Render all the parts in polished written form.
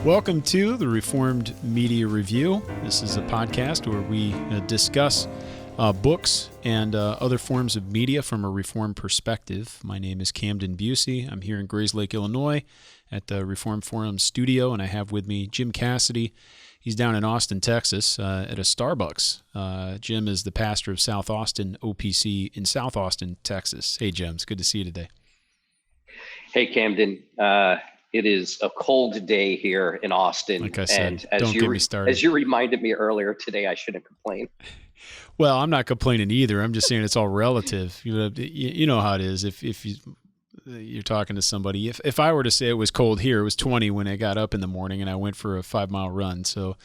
Welcome to the Reformed Media Review. This is a podcast where we discuss books and other forms of media from a Reformed perspective. My name is Camden Busey. I'm here in Grayslake, Illinois at the Reformed Forum studio, and I have with me Jim Cassidy. He's down in Austin, Texas at a Starbucks. Jim is the pastor of South Austin OPC in South Austin, Texas. Hey, Jim, it's good to see you today. Hey, Camden. It is a cold day here in Austin. Like I said, and don't get me started. As you reminded me earlier today, I shouldn't complain. Well, I'm not complaining either. I'm just saying it's all relative. You know how it is. If you're talking to somebody, if I were to say it was cold here, it was 20 when I got up in the morning and I went for a 5-mile run. So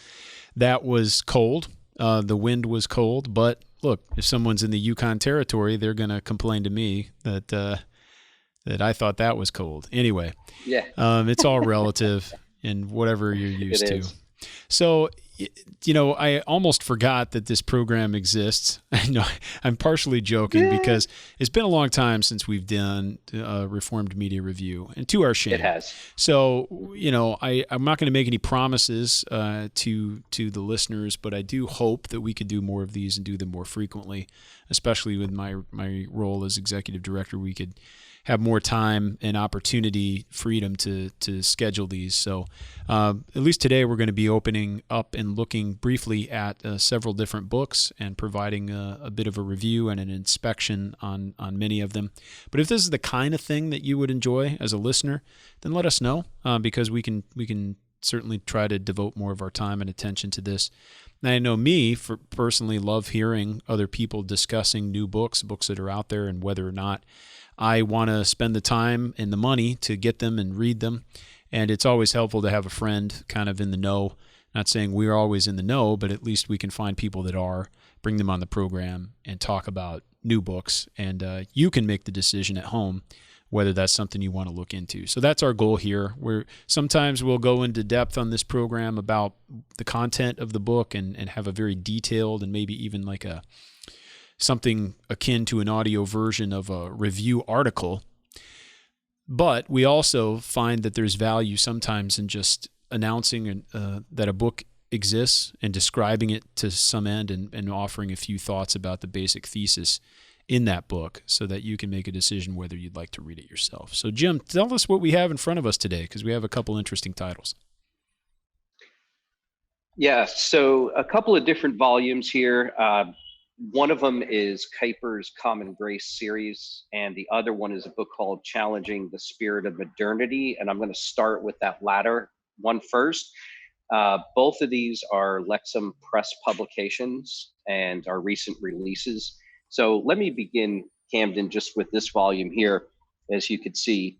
that was cold. The wind was cold. But look, if someone's in the Yukon Territory, they're going to complain to me that I thought that was cold. Anyway, yeah, it's all relative and whatever you're used to. So, I almost forgot that this program exists. I know I'm partially joking because it's been a long time since we've done a Reformed Media Review, and to our shame. It has. So, I'm not going to make any promises to the listeners, but I do hope that we could do more of these and do them more frequently, especially with my role as executive director. We could have more time and opportunity, freedom to schedule these. So at least today we're going to be opening up and looking briefly at several different books and providing a bit of a review and an inspection on many of them. But if this is the kind of thing that you would enjoy as a listener, then let us know because we can certainly try to devote more of our time and attention to this. And I know personally love hearing other people discussing new books that are out there, and whether or not I want to spend the time and the money to get them and read them. And it's always helpful to have a friend kind of in the know. Not saying we're always in the know, but at least we can find people that are, bring them on the program and talk about new books. And you can make the decision at home whether that's something you want to look into. So that's our goal here. Sometimes we'll go into depth on this program about the content of the book and have a very detailed and maybe even like something akin to an audio version of a review article. But we also find that there's value sometimes in just announcing that a book exists and describing it to some end and offering a few thoughts about the basic thesis in that book so that you can make a decision whether you'd like to read it yourself. So, Jim, tell us what we have in front of us today, because we have a couple interesting titles. Yeah, so a couple of different volumes here. One of them is Kuyper's Common Grace series, and the other one is a book called Challenging the Spirit of Modernity, and I'm going to start with that latter one first. Both of these are Lexham Press publications and are recent releases. So let me begin, Camden, just with this volume here, as you could see.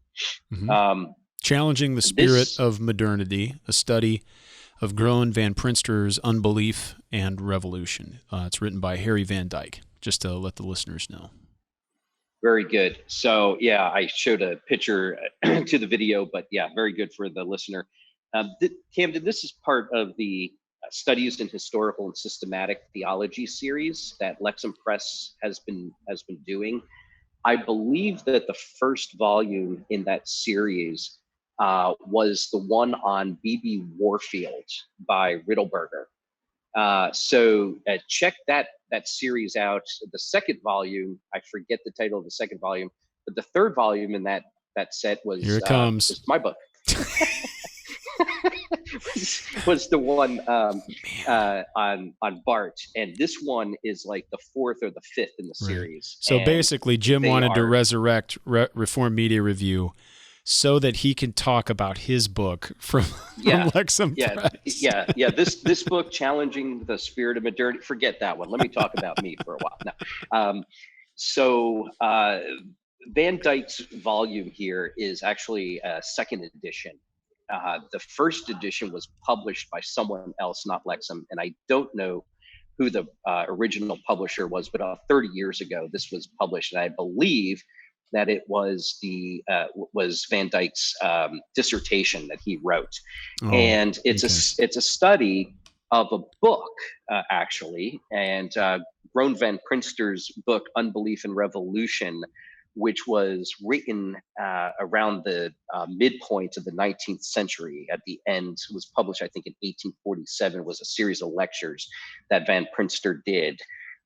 Mm-hmm. Challenging the Spirit of Modernity, a study of Groen van Prinsterer's Unbelief and Revolution. It's written by Harry van Dyke, just to let the listeners know. Very good. So, yeah, I showed a picture to the video, but yeah, very good for the listener. Camden, this is part of the Studies in Historical and Systematic Theology series that Lexham Press has been doing. I believe that the first volume in that series was the one on B.B. Warfield by Riddleberger. So check that series out. The second volume, I forget the title of the second volume, but the third volume in that set was, here it comes. Was my book. was the one on Bart, and this one is like the fourth or the fifth in the series. So basically, Jim wanted to resurrect Reformed Media Review so that he can talk about his book from Lexham Press. Yeah. This book, Challenging the Spirit of Modernity. Forget that one. Let me talk about me for a while now. So Van Dyke's volume here is actually a second edition. The first edition was published by someone else, not Lexham, and I don't know who the original publisher was, but 30 years ago this was published, and I believe that it was was Van Dyke's dissertation that he wrote, and it's a study of a book actually, and Groen van Prinstener's book Unbelief and Revolution which was written around the midpoint of the 19th century. At the end, it was published, I think, in 1847. Was a series of lectures that Van Prinsterer did.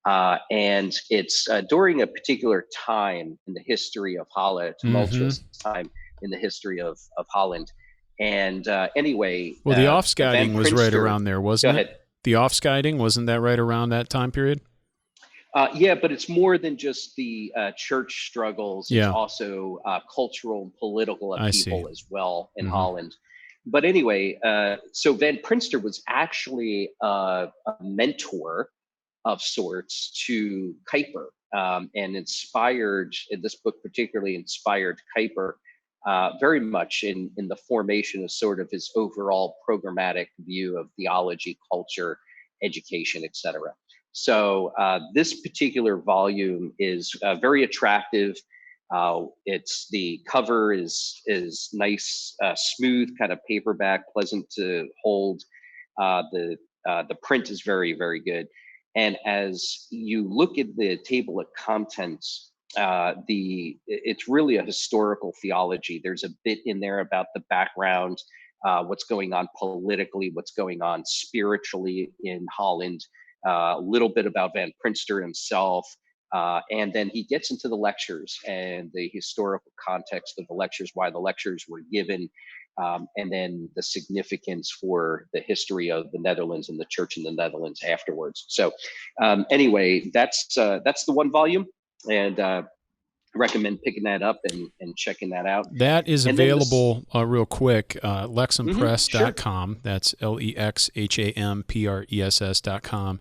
And it's during a particular time in the history of Holland, tumultuous time in the history of Holland. And anyway, well, the Van offscouting was right Prinsterer, around there, go wasn't ahead. it? The offscouting, wasn't that right around that time period? Yeah, but it's more than just the church struggles. It's Yeah, also cultural and political I see. upheaval as well in Holland. But anyway, so Van Prinsterer was actually a mentor of sorts to Kuyper, and inspired, this book particularly inspired Kuyper very much in the formation of sort of his overall programmatic view of theology, culture, education, etc. So this particular volume is very attractive. It's the cover is nice, smooth kind of paperback, pleasant to hold. The print is very, very good. And as you look at the table of contents, it's really a historical theology. There's a bit in there about the background, what's going on politically, what's going on spiritually in Holland, a little bit about Van Prinsterer himself, and then he gets into the lectures and the historical context of the lectures, why the lectures were given, and then the significance for the history of the Netherlands and the church in the Netherlands afterwards. So anyway, that's the one volume, and recommend picking that up and checking that out. That is And then available real quick, lexhampress.com. Sure. That's LEXHAMPRESS.com.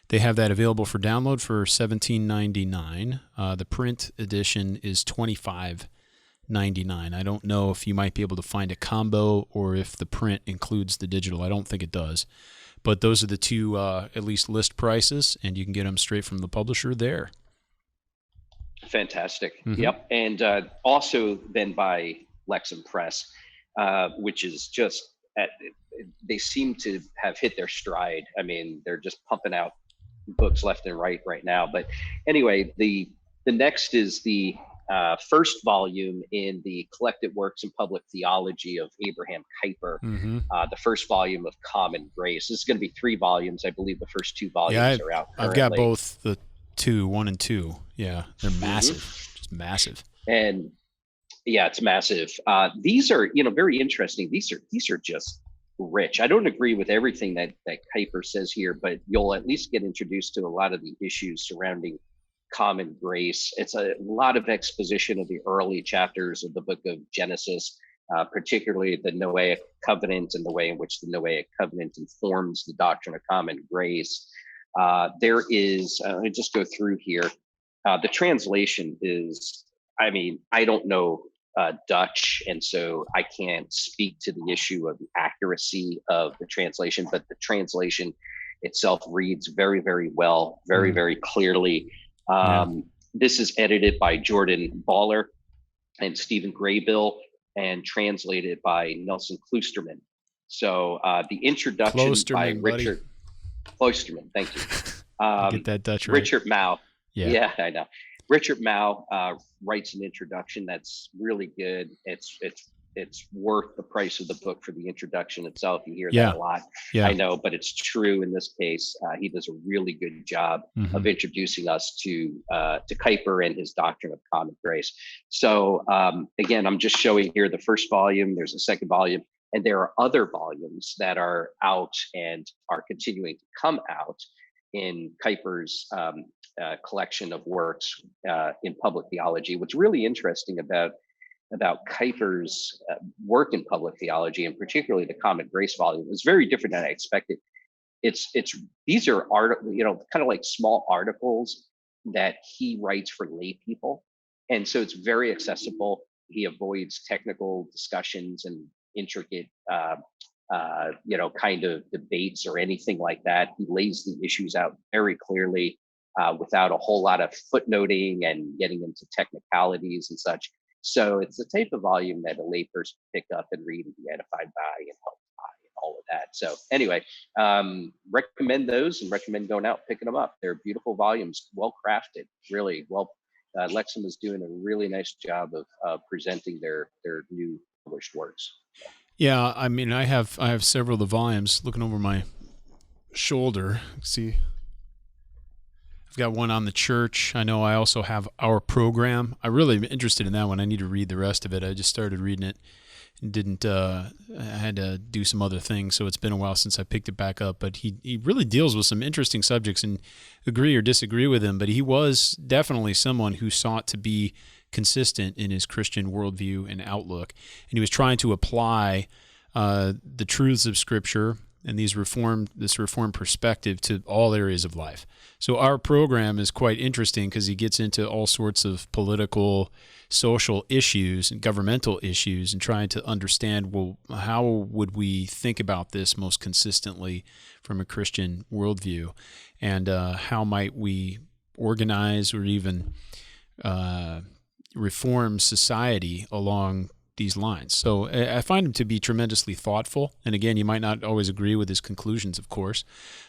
They have that available for download for $17.99. The print edition is $25.99. I don't know if you might be able to find a combo or if the print includes the digital. I don't think it does. But those are the two at least list prices, and you can get them straight from the publisher there. Fantastic. Yep. And also then by Lexham Press, which is just, they seem to have hit their stride. I mean, they're just pumping out books left and right now. But anyway, the next is the first volume in the collected works in public theology of Abraham Kuyper, the first volume of Common Grace. This is going to be 3 volumes. I believe the first 2 volumes are out currently. I've got both the 1 and 2. Yeah, they're massive, just massive. And yeah, it's massive. These are, very interesting. These are just rich. I don't agree with everything that Kuyper says here, but you'll at least get introduced to a lot of the issues surrounding common grace. It's a lot of exposition of the early chapters of the book of Genesis, particularly the Noahic covenant and the way in which the Noahic covenant informs the doctrine of common grace. There is, let me just go through here. The translation is, I don't know Dutch, and so I can't speak to the issue of the accuracy of the translation, but the translation itself reads very, very well, very, very clearly. This is edited by Jordan Baller and Stephen Graybill and translated by Nelson Kloosterman. So the introduction by Richard Kloosterman, thank you. Get that Dutch right. Richard Mao. Yeah, I know. Richard Mao writes an introduction that's really good. It's worth the price of the book for the introduction itself. You hear that a lot. I know, but it's true in this case. He does a really good job of introducing us to Kuyper and his doctrine of common grace. So again, I'm just showing here the first volume. There's a second volume, and there are other volumes that are out and are continuing to come out in Kuyper's collection of works in public theology. What's really interesting about Kuyper's work in public theology, and particularly the Common Grace volume, is very different than I expected. These are kind of like small articles that he writes for lay people, and so it's very accessible. He avoids technical discussions and intricate kind of debates or anything like that. He lays the issues out very clearly without a whole lot of footnoting and getting into technicalities and such. So it's the type of volume that a layperson pick up and read and be edified by and helped by and all of that. So anyway, recommend those and recommend going out, picking them up. They're beautiful volumes, well crafted, really well Lexham is doing a really nice job of presenting their new published works. Yeah, I mean, I have several of the volumes. Looking over my shoulder, see, I've got one on the church. I know I also have Our Program. I really am interested in that one. I need to read the rest of it. I just started reading it and didn't. I had to do some other things, so it's been a while since I picked it back up. But he really deals with some interesting subjects, and agree or disagree with him, but he was definitely someone who sought to be consistent in his Christian worldview and outlook, and he was trying to apply the truths of Scripture and this reformed perspective to all areas of life. So Our Program is quite interesting because he gets into all sorts of political, social issues and governmental issues and trying to understand, well, how would we think about this most consistently from a Christian worldview, and how might we organize or even reform society along these lines. So I find him to be tremendously thoughtful. And again, you might not always agree with his conclusions, of course,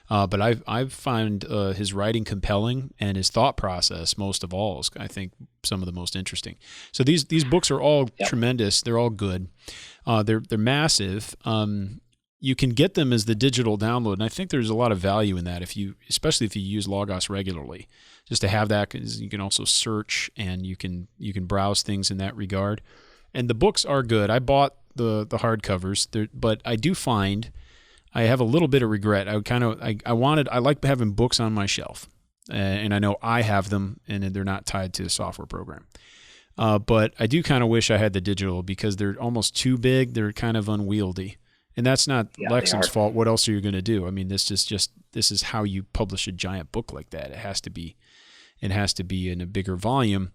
but I've found his writing compelling, and his thought process, most of all, is, I think, some of the most interesting. So these books are all tremendous. They're all good. They're massive. You can get them as the digital download, and I think there's a lot of value in that, especially if you use Logos regularly, just to have that, because you can also search and you can browse things in that regard. And the books are good. I bought the hardcovers, but I do find I have a little bit of regret. I like having books on my shelf, and I know I have them, and they're not tied to a software program. But I do kind of wish I had the digital, because they're almost too big. They're kind of unwieldy, and that's not Lexham's fault. What else are you going to do? I mean, this is how you publish a giant book like that. It has to be in a bigger volume.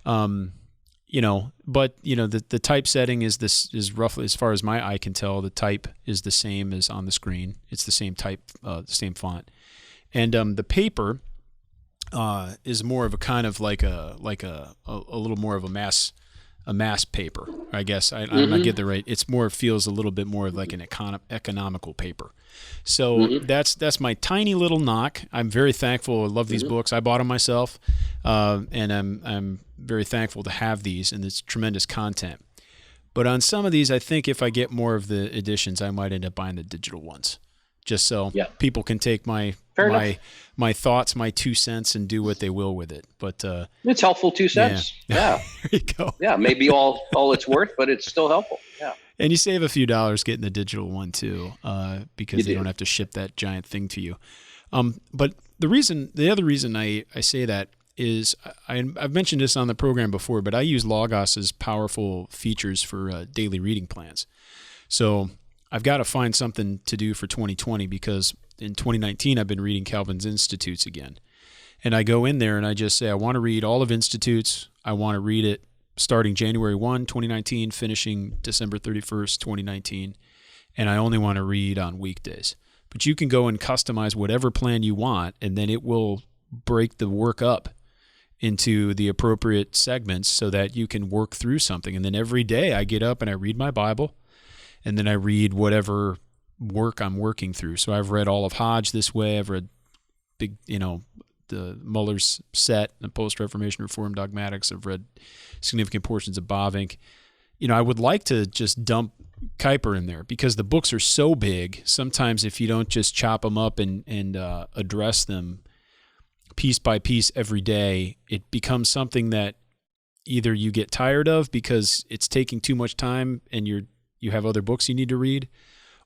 But the typesetting is roughly, as far as my eye can tell, the type is the same as on the screen. It's the same type, the same font, and the paper is more of a kind of like a little more of a mass paper, I guess. I get the right. It's feels a little bit more like an economical paper. So that's my tiny little knock. I'm very thankful. I love these books. I bought them myself, and I'm very thankful to have these, and it's tremendous content. But on some of these, I think if I get more of the editions, I might end up buying the digital ones, just so people can take my thoughts, my 2 cents, and do what they will with it. But it's helpful 2 cents. Yeah. There you go. Yeah, maybe all it's worth, but it's still helpful. Yeah. And you save a few dollars getting the digital one too, because they don't have to ship that giant thing to you. But the other reason I say that is I've mentioned this on the program before, but I use Logos's powerful features for daily reading plans. So I've got to find something to do for 2020, because in 2019 I've been reading Calvin's Institutes again. And I go in there and I just say I want to read all of Institutes. I want to read it starting January 1, 2019, finishing December 31st, 2019. And I only want to read on weekdays. But you can go and customize whatever plan you want, and then it will break the work up into the appropriate segments so that you can work through something. And then every day I get up and I read my Bible, and then I read whatever work I'm working through. So I've read all of Hodge this way. I've read the Muller's set, the Post-Reformation Reformed Dogmatics. I've read significant portions of Bavinck. I would like to just dump Kuyper in there, because the books are so big. Sometimes if you don't just chop them up and address them piece by piece every day, it becomes something that either you get tired of because it's taking too much time and you have other books you need to read,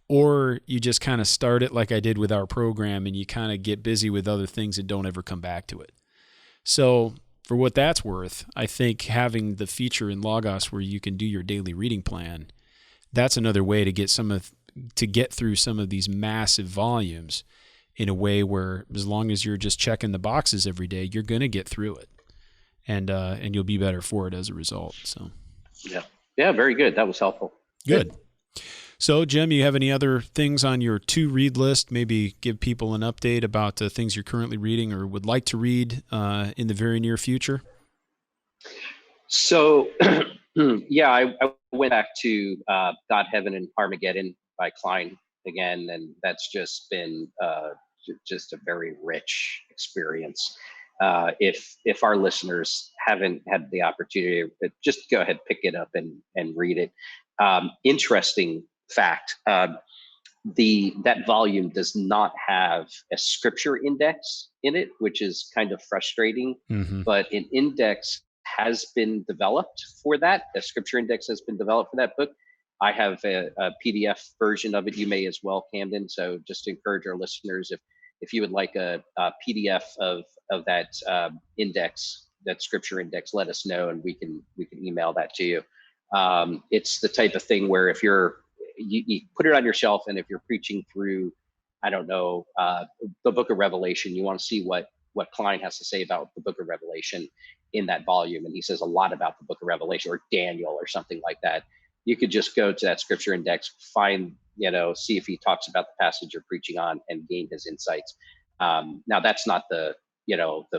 or you just kind of start it like I did with Our Program and you kind of get busy with other things and don't ever come back to it. So for what that's worth, I think having the feature in Logos where you can do your daily reading plan, that's another way to get through some of these massive volumes in a way where, as long as you're just checking the boxes every day, you're going to get through it, and you'll be better for it as a result. So, yeah, very good. That was helpful. Good. So, Jim, you have any other things on your to-read list? Maybe give people an update about things you're currently reading or would like to read in the very near future? So, I went back to God, Heaven, and Armageddon by Klein again, and that's just been just a very rich experience. If our listeners haven't had the opportunity, just go ahead, pick it up and read it. Interesting fact. That volume does not have a scripture index in it, which is kind of frustrating, but an index has been developed for that. A scripture index has been developed for that book. I have a PDF version of it. You may as well, Camden. So just to encourage our listeners, if you would like a PDF of that index, that scripture index, let us know and we can email that to you. It's the type of thing where if you put it on your shelf, and if you're preaching through, I don't know, the book of Revelation, you want to see what Klein has to say about the book of Revelation in that volume. And he says a lot about the book of Revelation, or Daniel or something like that. You could just go to that scripture index, find, see if he talks about the passage you're preaching on and gain his insights. Now that's not the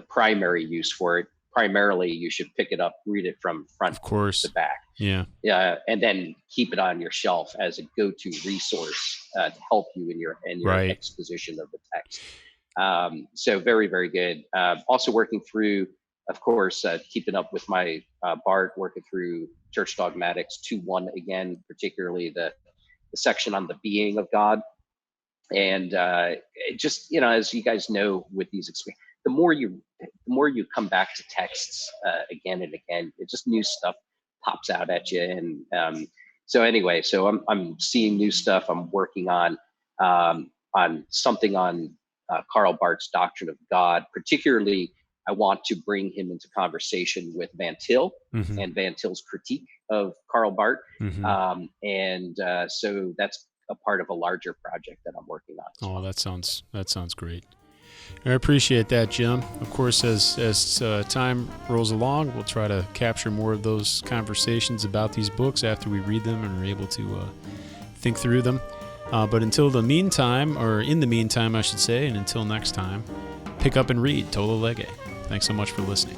primary use for it. Primarily, you should pick it up, read it from front to back. Yeah. And then keep it on your shelf as a go-to resource to help you in your right. exposition of the text. So very, very good. Also working through, of course, keeping up with my Bart, working through Church Dogmatics 2:1 again, particularly the section on the being of God. And just, as you guys know, with these experiences, the more you come back to texts again and again, it just new stuff pops out at you. And so anyway, so I'm seeing new stuff. I'm working on something on Karl Barth's doctrine of God. Particularly, I want to bring him into conversation with Van Til and Van Til's critique of Karl Barth. So that's a part of a larger project that I'm working on. Oh, that sounds great. I appreciate that, Jim. Of course, as time rolls along, we'll try to capture more of those conversations about these books after we read them and are able to think through them. But in the meantime, I should say, and until next time, pick up and read Tolle Lege. Thanks so much for listening.